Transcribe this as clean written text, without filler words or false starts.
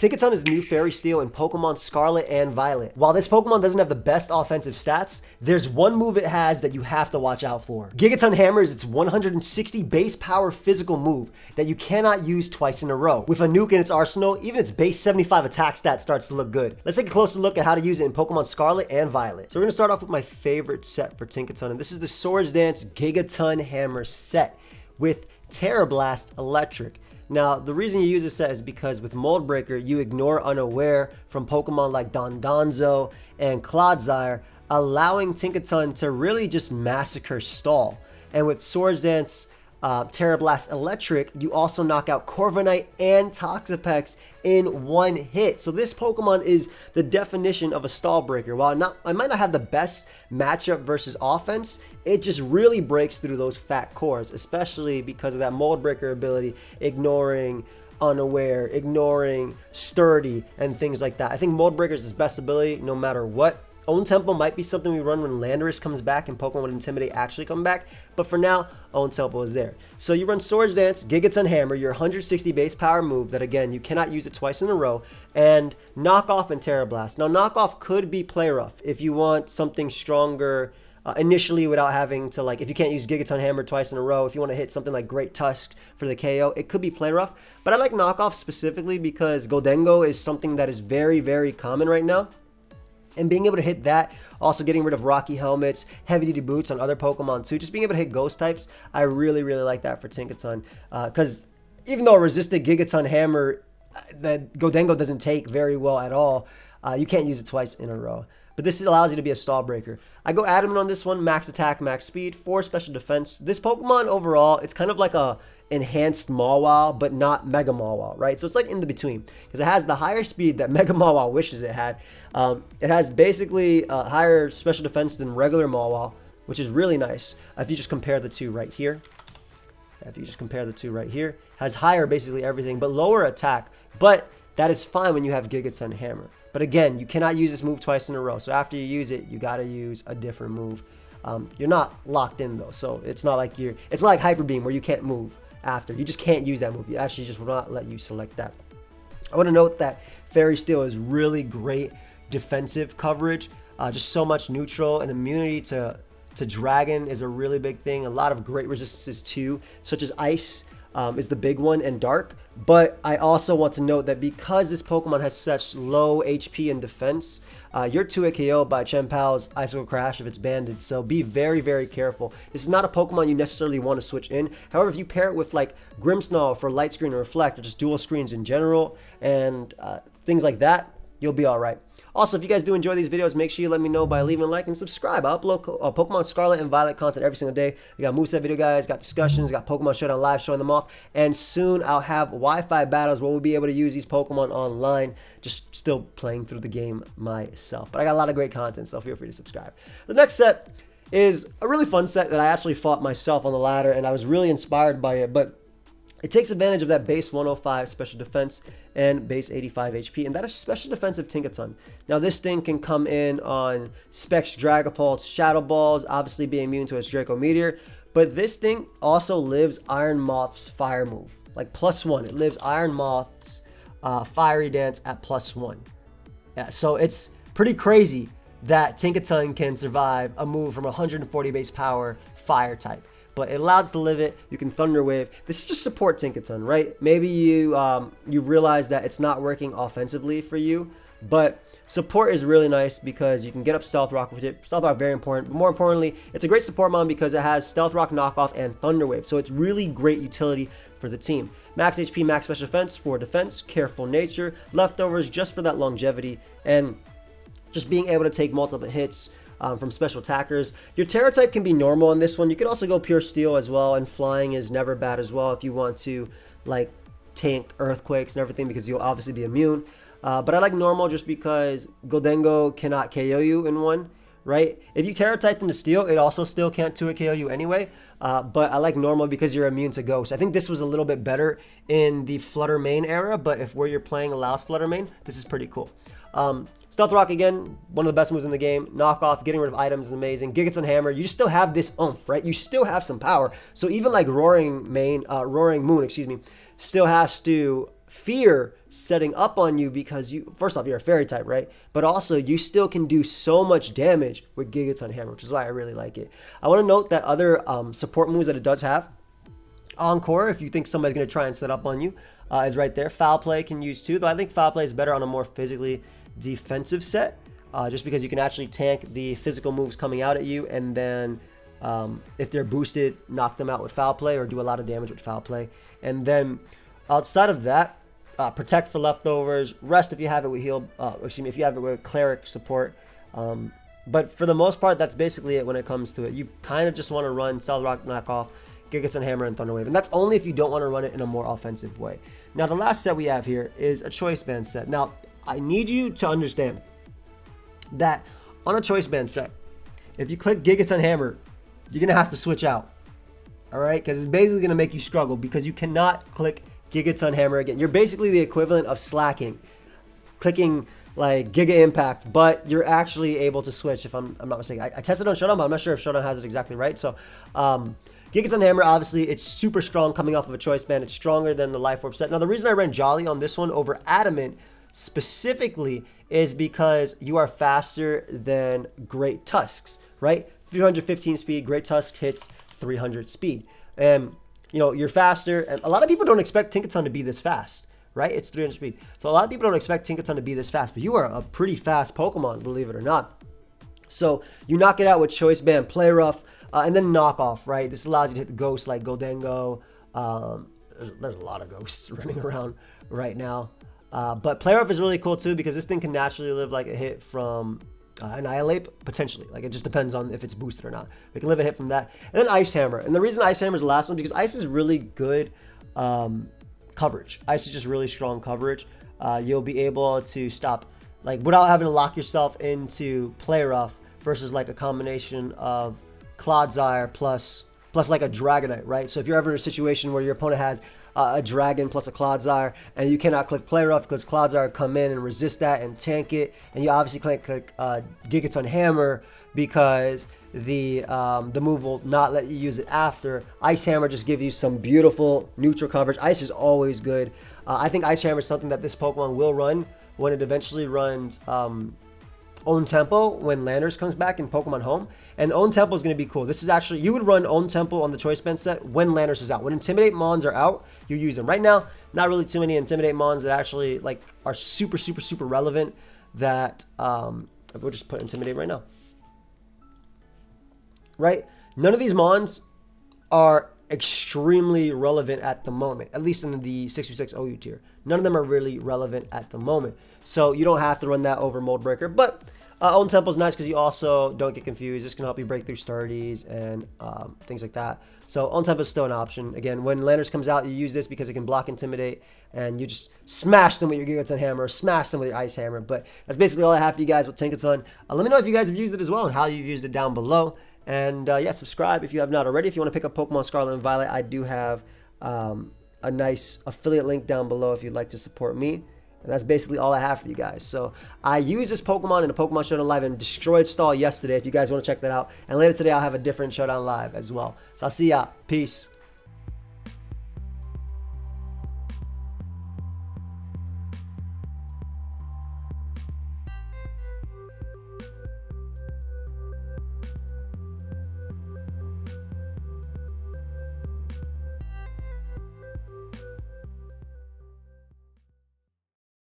Tinkaton is the new Fairy Steel in Pokemon Scarlet and Violet. While this Pokemon doesn't have the best offensive stats, there's one move it has that you have to watch out for. Gigaton Hammer is its 160 base power physical move that you cannot use twice in a row. With a nuke in its arsenal, even its base 75 attack stat starts to look good. Let's take a closer look at how to use it in Pokemon Scarlet and Violet. So we're going to start off with my favorite set for Tinkaton, and this is the Swords Dance Gigaton Hammer set with Terra Blast Electric. Now, the reason you use this set is because with Mold Breaker, you ignore Unaware from Pokemon like Dondozo and Clodsire, allowing Tinkaton to really just massacre stall. And with Swords Dance Terra Blast Electric, you also knock out Corviknight and Toxapex in one hit. So this Pokemon is the definition of a stall breaker. While I might not have the best matchup versus offense, it just really breaks through those fat cores, especially because of that Mold Breaker ability, ignoring Unaware, ignoring Sturdy, and things like that. I think Mold Breaker is his best ability no matter what. Own Tempo might be something we run when Landorus comes back and Pokemon with Intimidate actually come back, but for now, Own Tempo is there. So you run Swords Dance, Gigaton Hammer, your 160 base power move that, again, you cannot use it twice in a row, and Knock Off and Terra Blast. Now, Knock Off could be Play Rough if you want something stronger initially without having to, like, if you can't use Gigaton Hammer twice in a row, if you want to hit something like Great Tusk for the KO, it could be Play Rough. But I like Knock Off specifically because Goldengo is something that is very, very common right now. And being able to hit that, also getting rid of Rocky Helmets, Heavy Duty Boots on other Pokemon too, just being able to hit Ghost types, I really, really like that for Tinkaton. Because even though a resisted Gigaton Hammer that Goldengo doesn't take very well at all, you can't use it twice in a row. But this allows you to be a stall breaker. I go adamant on this one, max attack, max speed, 4 special defense. This Pokemon overall, it's kind of like a enhanced Mawile, but not Mega Mawile, right? So it's like in the between, because it has the higher speed that Mega Mawile wishes it had. It has basically higher special defense than regular Mawile, which is really nice. If you just compare the two right here, has higher basically everything, but lower attack. But that is fine when you have Gigaton Hammer. But again, you cannot use this move twice in a row. So after you use it, you got to use a different move. You're not locked in though, so it's not like it's not like Hyper Beam where you can't move after. You just can't use that move. You actually just will not let you select that. I want to note that Fairy Steel is really great defensive coverage. Just so much neutral, and immunity to Dragon is a really big thing. A lot of great resistances too, such as Ice is the big one, and Dark. But I also want to note that because this Pokemon has such low HP and defense, you're 2-hit KO by Chien-Pao's Icicle Crash if it's banded, so be very, very careful. This is not a Pokemon you necessarily want to switch in. However, if you pair it with like Grimmsnarl for Light Screen or Reflect, or just dual screens in general, and things like that, you'll be alright. Also, if you guys do enjoy these videos, make sure you let me know by leaving a like and subscribe. I upload Pokemon Scarlet and Violet content every single day. We got moveset video guys, got discussions, got Pokemon Showdown live showing them off, and soon I'll have Wi-Fi battles where we'll be able to use these Pokemon online, just still playing through the game myself. But I got a lot of great content, so feel free to subscribe. The next set is a really fun set that I actually fought myself on the ladder, and I was really inspired by it, but it takes advantage of that base 105 special defense and base 85 HP, and that is special defensive Tinkaton. Now this thing can come in on Specs Dragapult, Shadow Balls, obviously being immune to its Draco Meteor, but this thing also lives Iron Moth's fire move, like +1. It lives Iron Moth's Fiery Dance at +1. Yeah, so it's pretty crazy that Tinkaton can survive a move from 140 base power fire type. But it allows to live it. You can Thunder Wave. This is just support Tinkaton, right? Maybe you realize that it's not working offensively for you, but support is really nice because you can get up Stealth Rock with it. Stealth Rock very important, but more importantly, it's a great support mon because it has Stealth Rock knockoff and Thunder Wave, so it's really great utility for the team. Max HP, max special defense for defense, careful nature, leftovers just for that longevity, and just being able to take multiple hits from special attackers. Your Terra type can be normal on this one. You could also go pure Steel as well, and flying is never bad as well if you want to like tank earthquakes and everything, because you'll obviously be immune. But I like normal just because Goldengo cannot KO you in one, right? If you Terra typed into Steel, it also still can't 2-hit KO you anyway. But I like normal because you're immune to Ghost. I think this was a little bit better in the Flutter Mane era, but if where you're playing allows Flutter Mane, this is pretty cool. Stealth Rock, again, one of the best moves in the game. Knockoff, getting rid of items is amazing. Gigaton Hammer, you just still have this oomph, right? You still have some power. So even like Roaring Moon, still has to fear setting up on you because you, first off, you're a fairy type, right? But also you still can do so much damage with Gigaton Hammer, which is why I really like it. I want to note that other support moves that it does have. Encore, if you think somebody's going to try and set up on you, is right there. Foul Play can use too, though I think Foul Play is better on a more physically defensive set, just because you can actually tank the physical moves coming out at you, and then if they're boosted, knock them out with Foul Play or do a lot of damage with Foul Play. And then outside of that, Protect for leftovers, Rest if you have it with heal, excuse me, if you have it with Cleric support. But for the most part, that's basically it when it comes to it. You kind of just want to run Stealth Rock Knockoff, Gigaton Hammer, and Thunder Wave, and that's only if you don't want to run it in a more offensive way. Now, the last set we have here is a Choice Band set. Now, I need you to understand that on a Choice Band set, if you click Gigaton Hammer, you're going to have to switch out, all right? Because it's basically going to make you struggle because you cannot click Gigaton Hammer again. You're basically the equivalent of slacking, clicking like Giga Impact, but you're actually able to switch, if I'm not mistaken. I tested on Showdown, but I'm not sure if Showdown has it exactly right. So, Gigaton Hammer, obviously, it's super strong coming off of a Choice Band. It's stronger than the Life Orb set. Now, the reason I ran Jolly on this one over Adamant specifically is because you are faster than Great Tusks, right? 315 speed, Great Tusk hits 300 speed. And you know, you're faster, and a lot of people don't expect Tinkaton to be this fast, right? It's 300 speed. So a lot of people don't expect Tinkaton to be this fast, but you are a pretty fast Pokemon, believe it or not. So you knock it out with Choice Band, Play Rough, and then Knock Off, right? This allows you to hit the ghosts like Goldengo. There's a lot of ghosts running around right now. But Play Rough is really cool too because this thing can naturally live like a hit from Annihilate, potentially. Like, it just depends on if it's boosted or not. We can live a hit from that. And then Ice Hammer. And the reason Ice Hammer is the last one, because Ice is really good coverage. Ice is just really strong coverage. You'll be able to stop, like, without having to lock yourself into Play Rough versus, like, a combination of Clodsire plus like a Dragonite, right? So if you're ever in a situation where your opponent has a Dragon plus a Clodsire, and you cannot click Play Rough because Clodsire come in and resist that and tank it, and you obviously can't click Gigaton Hammer because the move will not let you use it after. Ice Hammer just gives you some beautiful neutral coverage. Ice is always good. I think Ice Hammer is something that this Pokemon will run when it eventually runs Own Tempo when Landers comes back in Pokemon Home. And Own Tempo is going to be cool. This is actually, you would run Own Tempo on the Choice Band set when Landers is out. When Intimidate Mons are out, you use them. Right now, not really too many Intimidate Mons that actually like are super relevant that, we'll just put Intimidate right now. Right? None of these Mons are extremely relevant at the moment, at least in the 6v6 OU tier. None of them are really relevant at the moment. So you don't have to run that over Mold Breaker. But Own Tempo is nice because you also don't get confused. This can help you break through Stardies and things like that. So Own Tempo is still an option. Again, when Landers comes out, you use this because it can block Intimidate, and you just smash them with your Gigaton Hammer, smash them with your Ice Hammer. But that's basically all I have for you guys with Tinkaton. Let me know if you guys have used it as well and how you've used it down below. And yeah, subscribe if you have not already. If you want to pick up Pokemon Scarlet and Violet, I do have a nice affiliate link down below if you'd like to support me. And that's basically all I have for you guys. So I used this Pokemon in a Pokemon Showdown Live and destroyed Stall yesterday if you guys want to check that out. And later today I'll have a different Showdown Live as well. So I'll see ya. Peace.